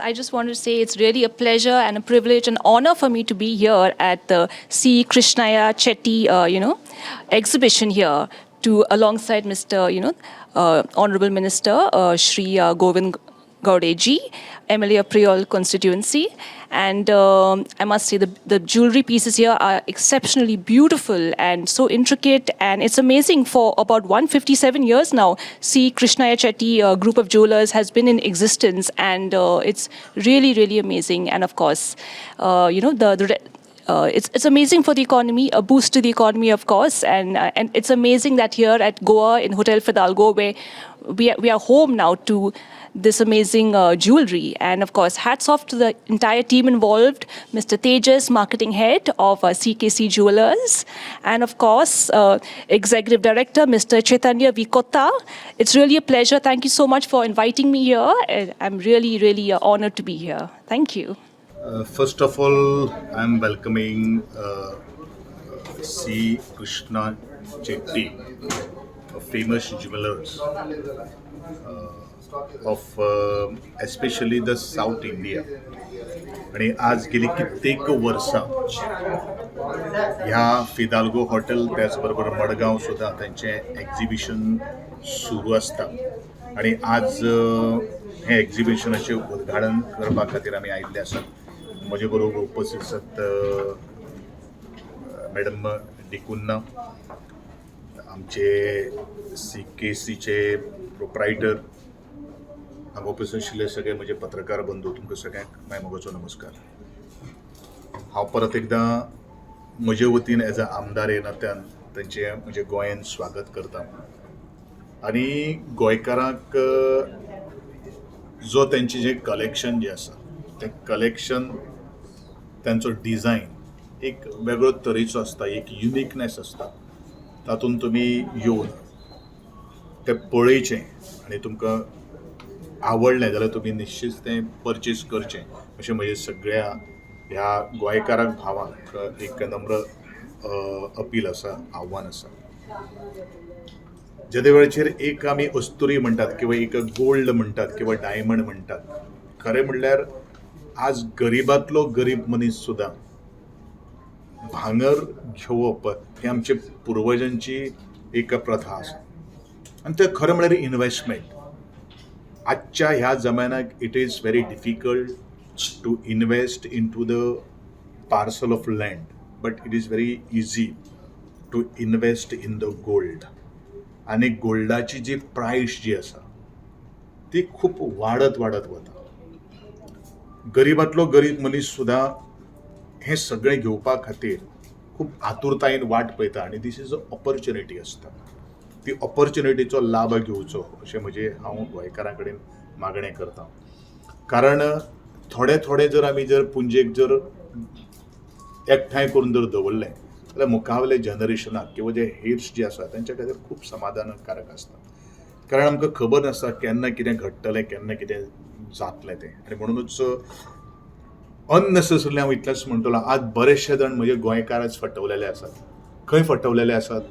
I just wanted to say it's really a pleasure and a privilege and honor for me to be here at the C. Krishnaya Chetty, exhibition here to alongside Mr. Honorable Minister Shri Govind Gaudeji, MLA of Priol constituency. And I must say the jewelry pieces here are exceptionally beautiful and so intricate. And it's amazing, for about 157 years now, C. Krishnaya Chetty group of jewelers has been in existence. And it's really, really amazing. And of course, it's amazing for the economy, a boost to the economy, of course, and it's amazing that here at Goa in Hotel Fidalgo, where we are home now to this amazing jewelry. And of course, hats off to the entire team involved, Mr. Tejas, marketing head of CKC Jewelers, and of course, executive director, Mr. Chaitanya Vikota. It's really a pleasure. Thank you so much for inviting me here. I'm really, really honored to be here. Thank you. First of all, I'm welcoming C. Krishna Chetty, a famous jewelers of especially the South India. आणि आज गेली कित्येक वर्सां ह्या फिदाल्गो hotel त्याचबरोबर मडगांव सुद्धा त्यांचे exhibition सुरू असता आणि आज हे एक्झिबिशनाचे उद्घाटन करपा खातीर आमी आयिल्ले आसात. म्हजे बरोबर उपस्थित आसात मॅडम डिकुन्ना, आमचे CKCचे प्रोप्रायटर, हांगा उपस्थित आशिल्ले सगळे म्हजे पत्रकार बंधू, तुमकां सगळ्यांक मायमोगाचो नमस्कार. हांव परत एकदां म्हजे वतीन एज अ आमदार हे नात्यान तांचे म्हजे गोंयान स्वागत करता आनी गोंयकारांक जो तेंचें जें कलेक्शन जें आसा तें कलेक्शन, तांचो डिझायन एक वेगळो तरेचो आसता, एक युनिकनेस आसता. तातूंत तुमी येवन तें पळयचें आनी तुमकां आवडलें जाल्यार तुमी निश्चित तें परचेस करचें अशें म्हजें सगळ्या ह्या गोंयकारांक भावांक एक नम्र अपील आसा, आव्हान आसा. ज्या वेळाचेर एक आमी अस्तुरी म्हणटात किंवा एक गोल्ड म्हणटात किंवा डायमंड म्हणटात, खरें म्हणल्यार आज गरिबांतलो गरीब मनीस सुद्दां भांगर घेवप ही आमचे पुर्वजांची एक प्रथा आसा आनी तें खरें म्हणल्यार इन्वेस्टमेंट. आजच्या ह्या जमान्याक it is very difficult to invest in to the parcel of land, but it is very easy to invest in the gold. आनी गोल्डाची जी प्रायस जी आसा ती खूप वाडत वता. गरिबांतलो गरीब मनीस सुद्दां हें सगळें घेवपा खातीर खूब आतुरतायेन वाट पळयता आनी दीस इज अ ऑपॉर्च्युनिटी आसता. ती ऑपॉर्च्युनिटीचो लाभ घेवचो अशें म्हजें हांव गोंयकारां कडेन मागणें करतां. कारण थोडे जर आमी जर पुंजेक जर एकठांय करून जर दवरलें जाल्यार मुखावले जनरेशनाक किंवा जे हेर्स जे आसा तांच्या खातीर खूब समाधानकारक आसता. कारण आमकां खबर नासता केन्ना कितें घडटलें, केन्ना कितें जातलें तें. आनी म्हणूनच अननेसेसरली हांव इतलेंच म्हणटलो, आज बरेचशे जाण म्हजे गोंयकार आज फटवलेले आसात. खंय फटवलेले आसात?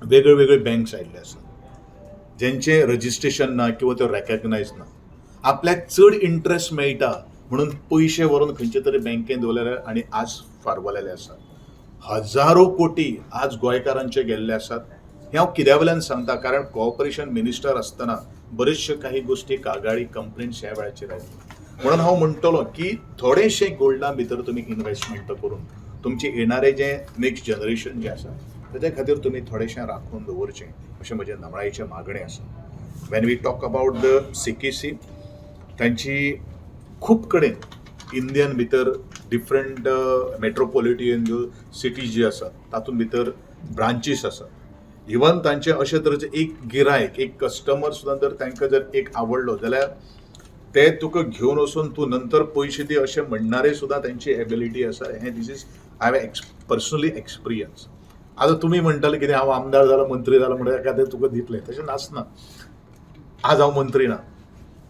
वेगळे बँक्स आयिल्ले आसात जेंचे रजिस्ट्रेशन ना किंवा ते रेकग्नायज ना. आपल्याक चड इंट्रस्ट मेळटा म्हणून पयशे व्हरून खंयचे तरी बँकेन दवरलेले आनी आज फारवलेले आसात. हजारो कोटी आज गोंयकारांचे गेल्ले आसात. हें हांव कित्या वयल्यान सांगता, कारण कॉर्पोरेशन मिनिस्टर आसतना बरेचशे काही गोश्टी कागाळी कंप्लेंट्स ह्या वेळाचेर आयल्यो. म्हणून हांव म्हणटलो की थोडेशे गोल्डा भितर तुमी इन्वेस्टमेंट करून तुमचे येणारे जे नेक्स्ट जनरेशन जे आसा ताच्या खातीर तुमी थोडेशें राखून दवरचें अशें म्हजें नमळायेचें मागणें आसा. When we talk about the CKC, तांची खूब कडेन इंडियन भितर डिफरंट मेट्रोपॉलिटन ज्यो सिटीज जी आसात तातूंत भितर ब्रांचीस आसात. इवन तांचे अशे तरेचे एक गिरायक, एक कस्टमर सुद्दां जर तांकां जर एक आवडलो जाल्यार ते तुका घेवन वचून तूं नंतर पयशे दी अशें म्हणणारे सुद्दां तांची एबिलिटी आसा. हें this is I have personally experience. आतां तुमी म्हणटाले कितें हांव आमदार जालो, मंत्री जालो म्हणल्यार एखादें तुका दितलें, तशें नासना. आज हांव मंत्री ना,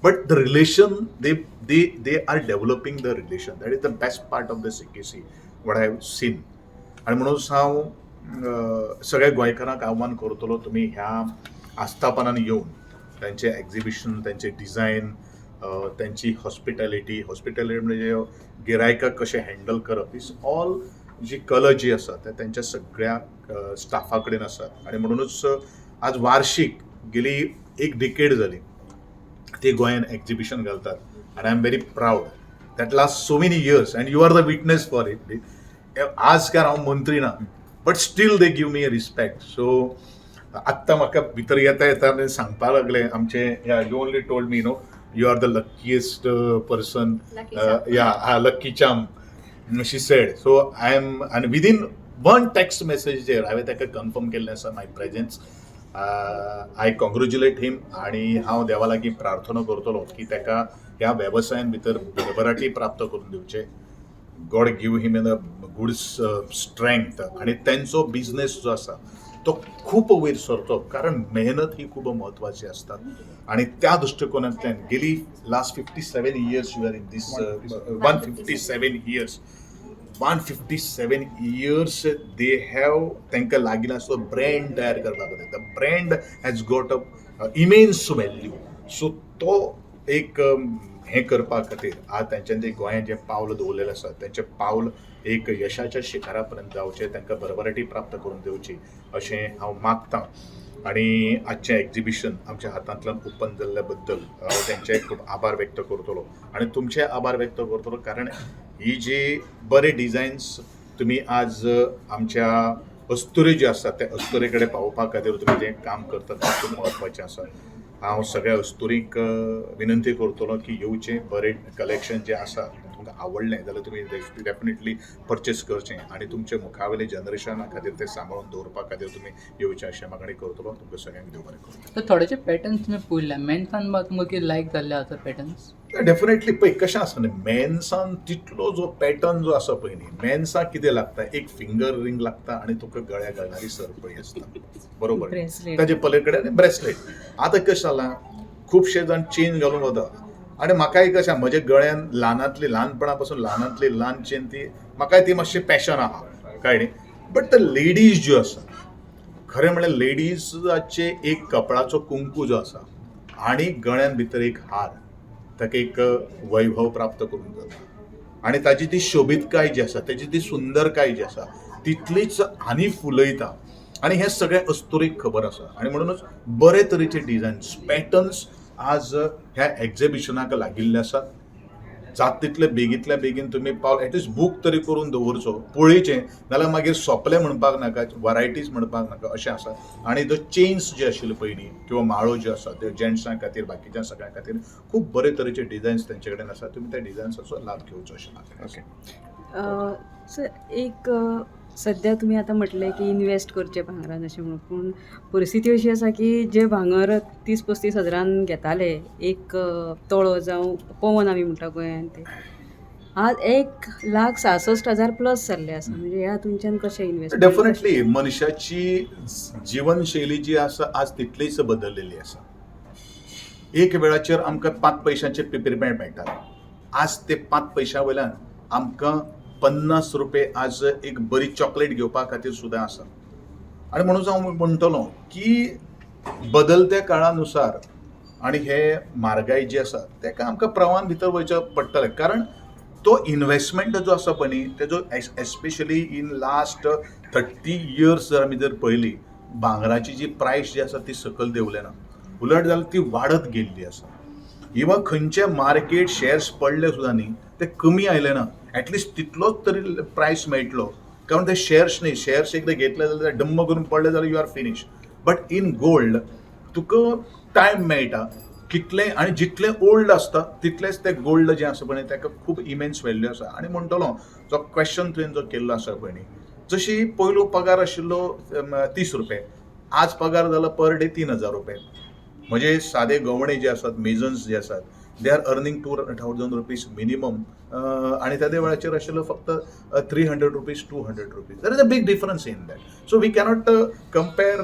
but the relation they are developing the relation. That is the best part of the CKC what I have seen. आनी म्हणून हांव सगळ्या गोंयकारांक आव्हान करतलो, तुमी ह्या आस्थापनान येवन तांचें एक्झिबिशन, तांचें डिझायन, त्यांची हॉस्पिटॅलिटी म्हणजे गिरायकाक कशें हँडल करप इज ऑल जी कला जी आसा ते त्यांच्या सगळ्या स्टाफा कडेन आसात आणि म्हणूनच आज वार्षिक गेली एक डिकेड जाली ते गोंयान एक्झिबिशन घालतात and I'm very proud that last so many years and you are the witness for it. आज काय हांव मंत्री ना but still they give me a respect. So आत्ता म्हाका भितर येता येता सांगपा लागले आमचे you only told me you are the luckiest person lucky charm she said. So I am and within one text message there हांवें ताका कन्फर्म केल्लें आसा my presence. आय कॉंग्रॅच्युलेट हिम आणि हांव देवा लागीं प्रार्थना करतलो की ताका ह्या वेवसायान भितर भरभराटी प्राप्त करून दिवचे. God give him in a good strength आणि त्यांचो बिझनेस जो आसा तो खूप वयर सरतो कारण मेहनत ही खूप महत्वाची असता आणि त्या दृष्टिकोनांतल्यान गेली last 57 years you are in this 157 years 157 years they have तांकां लागिला असो ब्रँड तयार करपाक खातीर the brand has got a immense value. So तो एक हें करपा खातीर आज तेंच्यांनी ते गोंयांत जें पावल दवरलेलें आसा तेंचें पावल एक यशाच्या शिखरा पर्यंत जावचें तांकां भरभराटी प्राप्त करून दिवची अशें हांव मागतां. आणि आजचें एक्झिबिशन आमच्या हातांतल्यान ओपन जाल्ल्या बद्दल हांव तेंचे खूब आभार व्यक्त करतलो आणि तुमचे आभार व्यक्त करतलो कारण ही जी बरे डिझायन्स तुम्ही आज आमच्या अस्तुरे जे आसा त्या अस्तुरे कडेन पावोवपा खातीर तुम्ही जें काम करतात तें खूब म्हत्वाचें आसा. हांव सगळ्या अस्तुरीक विनंती करतलो की येवचें बरें कलेक्शन जें आसा तुमकां आवडलें जाल्यार तुमी डेफिनेटली परचेस करचें आणि तुमचे मुखावेले जनरेशना खातीर तें सांबाळून दवरपा खातीर तुमी येवचें अशें मागणी करतलो. तुमकां सगळ्यांक देव बरें करूं. तर थोडेशे पॅटर्न्स तुमी पळयल्या मेन्सान तुमकां कितें लायक जाल्ले आसा पॅटर्न्स? डेफिनेटली पळय कशें आसा न्ही मेन्सान तितलो जो पॅटर्न जो आसा पळय न्ही मेन्साक कितें लागता एक फिंगर रिंग लागता आणि तुका गळ्या घालणारी सरपळी आसता बरोबर ताजे पलीकडे ब्रेसलेट. आतां कशें जालां खुबशे जाण चेन घालून वता आणि म्हाकाय कशें म्हज्या गळ्यान ल्हानपणा पासून ल्हानांतली ल्हान चेन ती म्हाकाय ती मातशी पॅशन आहा कळ्ळें न्ही. बट द लेडीज ज्यो आसा खरें म्हळ्यार लेडीजाचे एक कपळाचो कुंकू जो आसा आणि गळ्यान भितर एक हार ताका एक वैभव प्राप्त करून जाता आणि ताची ती शोभीतकाय जी आसा ताची ती सुंदरकाय जी आसा तितलीच आनी फुलयता आणि हे सगळे अस्तुरीक खबर आसा आणि म्हणूनच बरे तरेचे डिझायन्स पॅटर्न्स आज ह्या एक्झिबिशनाक लागिल्ले आसात. जात तितले बेगींतल्या बेगीन तुमी पावल एटलिस्ट बूक तरी करून दवरचो पळयचें नाल्यार मागीर सोंपलें म्हणपाक नाका वरायटीज म्हणपाक नाका अशें आसा. आणि जो चेन्स जे आशिल्ले पयलीं किंवा माळो ज्यो आसा त्यो जेंट्सां खातीर बाकीच्या सगळ्यां खातीर खूब बरे तरेचे डिझायन्स तेंचे कडेन आसा. तुमी त्या डिझायन्साचो लाभ घेवचो अशें म्हाका. ओके सर एक सध्या तुम्ही आता म्हटलें की इन्वेस्ट करचे भांगरान अशें म्हणून पूण परिस्थिती अशी आसा की जे भांगर 30-35 हजारान घेताले एक तोळो जावं पवन आमी म्हणटा गोंयान ते आज 1,66,000 प्लस जाल्ले आसा. म्हणजे ह्या तुमच्यान कशें इन्वेस्ट? डेफिनेटली मनशाची जीवनशैली जी आसा आज तितलीच बदललेली आसा. एक वेळाचेर आमकां 5 पैशांचे पेपरमॅट मेळटाले आज ते 5 पैशां वयल्यान आमकां 50 रुपये आज एक बरी चॉकलेट घेवपा खातीर सुद्दां आसा. आणि म्हणून हांव म्हणटलो की बदलत्या काळानुसार आणि हे म्हारगाय जी आसा तेका आमकां प्रवाहान भितर वयचें पडटलें कारण तो इन्वेस्टमेंट जो आसा पळय न्ही तेजो एस्पेशली इन लास्ट 30 इयर्स जर आमी पळयली भांगराची जी प्रायस जी आसा ती सकयल देंवले ना उलट जाल्यार ती वाडत गेल्ली आसा. इवन खंयचे मार्केट शेअर्स पडले सुद्दां न्ही ते कमी आयले ना एटलिस्ट तितलोच तरी प्रायस मेळटलो कारण ते शेअर्स न्ही शेअर्स एकदां घेतले जाल्यार डम्म करून पडले जाल्यार you are finish. But in gold तुका टायम मेळटा कितले आणि जितले ओल्ड आसता तितलेच ते गोल्ड जे आसा पळय ताका खूब इमेन्स व्हॅल्यू आसा. आणि म्हणटलो जो क्वेश्चन तुवें जो केल्लो आसा पळय न्ही जशी पयलो पगार आशिल्लो 30 रुपये आज पगार जाला पर डे 3,000 रुपये. म्हणजे सादे गवणे जे आसात मेजन्स जे आसात they are earning 2,000 rupees minimum आणि त्या वेळाचेर आशिल्लो फक्त 300 rupees 200 rupees. There is a big difference in that. So we cannot compare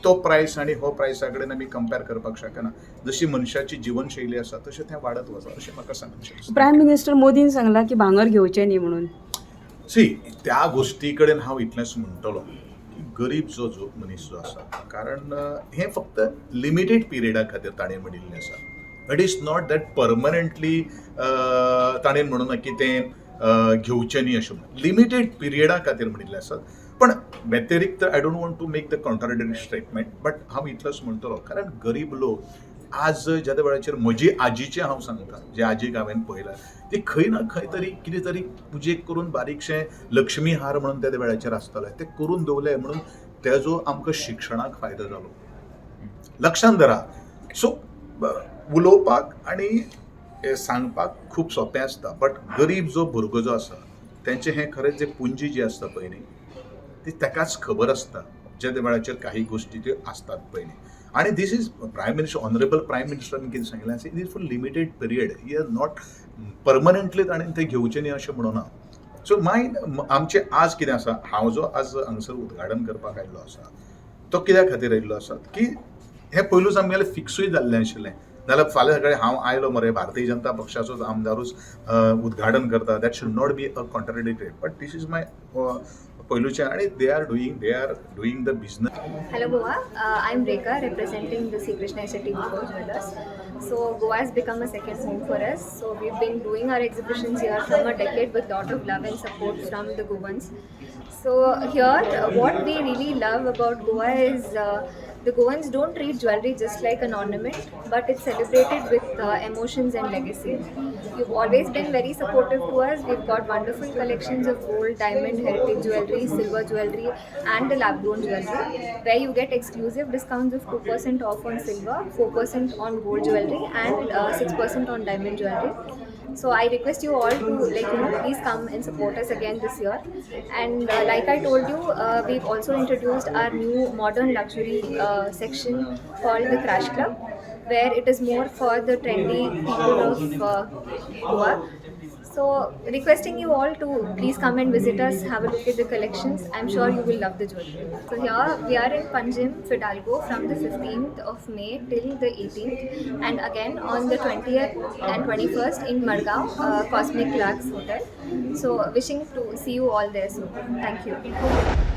to prices आणि हो प्रायसा कडेन आमी कंपेर करपाक शकना. जशी मनशाची जीवनशैली आसा तशें तें वाडत वता अशें म्हाका सांगचें. प्रायम मिनिस्टर मोदीन सांगला की भांगर घेवचें न्ही म्हणून. सी त्या गोष्टी कडेन हांव इतलेंच म्हणटलो की गरीब जो मनीस जो आसा कारण हें फक्त लिमिटेड पिरियडा खातीर ताणें म्हणिल्लें आसा it is not that permanently ताणें म्हणून की तें घेवचें न्ही अशें म्हणून लिमिटेड पिरियडा खातीर म्हणिल्लें आसात. पण व्यतिरिक्त I don't want to make the contradictory statement, but हांव इतलोच म्हणटलो कारण गरीब लोक आज ज्या त्या वेळाचेर म्हजी आजीचें हांव सांगता, जे आजीक हांवें पळयलां ती खंय ना खंय तरी कितें तरी पुजेक करून बारीकशें लक्ष्मी हार म्हणून त्या वेळाचेर आसतालें तें करून दवरलें म्हणून तेजो आमकां शिक्षणाक फायदो जालो. लक्षांत धरा. सो उलोवपाक आनी हें सांगपाक खूब सोंपें आसता, बट गरीब जो भुरगो जो आसा तेंचें हें खरेंच जें पुंजी जी आसता पळय न्ही ती तेकाच खबर आसता ज्या त्या वेळाचेर काही गोश्टी त्यो आसतात पळय न्ही. आणि this is prime minister, honourable prime मिनिस्टरान कितें सांगिल्लें आसा, it is for limited period, he is not permanently ताणें तें घेवचें न्ही अशें म्हणूना. सो आमचें आज कितें आसा, हांव जो आज हांगसर उद्घाटन करपाक आयिल्लो आसा तो कित्या खातीर आयिल्लो आसा की हें पयलूच आमगेलें फिक्सूय जाल्लें आशिल्लें. नाल्यार फाल्यां सकाळीं हांव आयलो मरे भारतीय जनता पक्षाचोच आमदारूच उद्घाटन करता, that should not be a contradictory, but this is my पयलूचें आनी they are doing the business. Hello Goa, I'm Rekha representing the Sri Krishna City Before Jewelers. So Goa has become a second home for us. So we've been doing our exhibitions here from a decade with lot of love and support from the Goans. So here what we really love about Goa is the Goans don't treat jewelry just like an ornament, but it's celebrated with emotions and legacy. You've always been very supportive to us. We've got wonderful collections of gold, diamond, heritage jewelry, silver jewelry, and the lab-grown jewelry, where you get exclusive discounts of 2% off on silver, 4% on gold jewelry, and 6% on diamond jewelry. So I request you all to please come and support us again this year. And like I told you, we've also introduced our new modern luxury section called the Crash Club, where it is more for the trendy people of Goa. So requesting you all to please come and visit us, have a look at the collections. I'm sure you will love the jewelry. So here we are in Panjim, Fidalgo from the 15th of May till the 18th, and again on the 20th and 21st in Margao, Cosmic Larks Hotel. So wishing to see you all there soon. Thank you.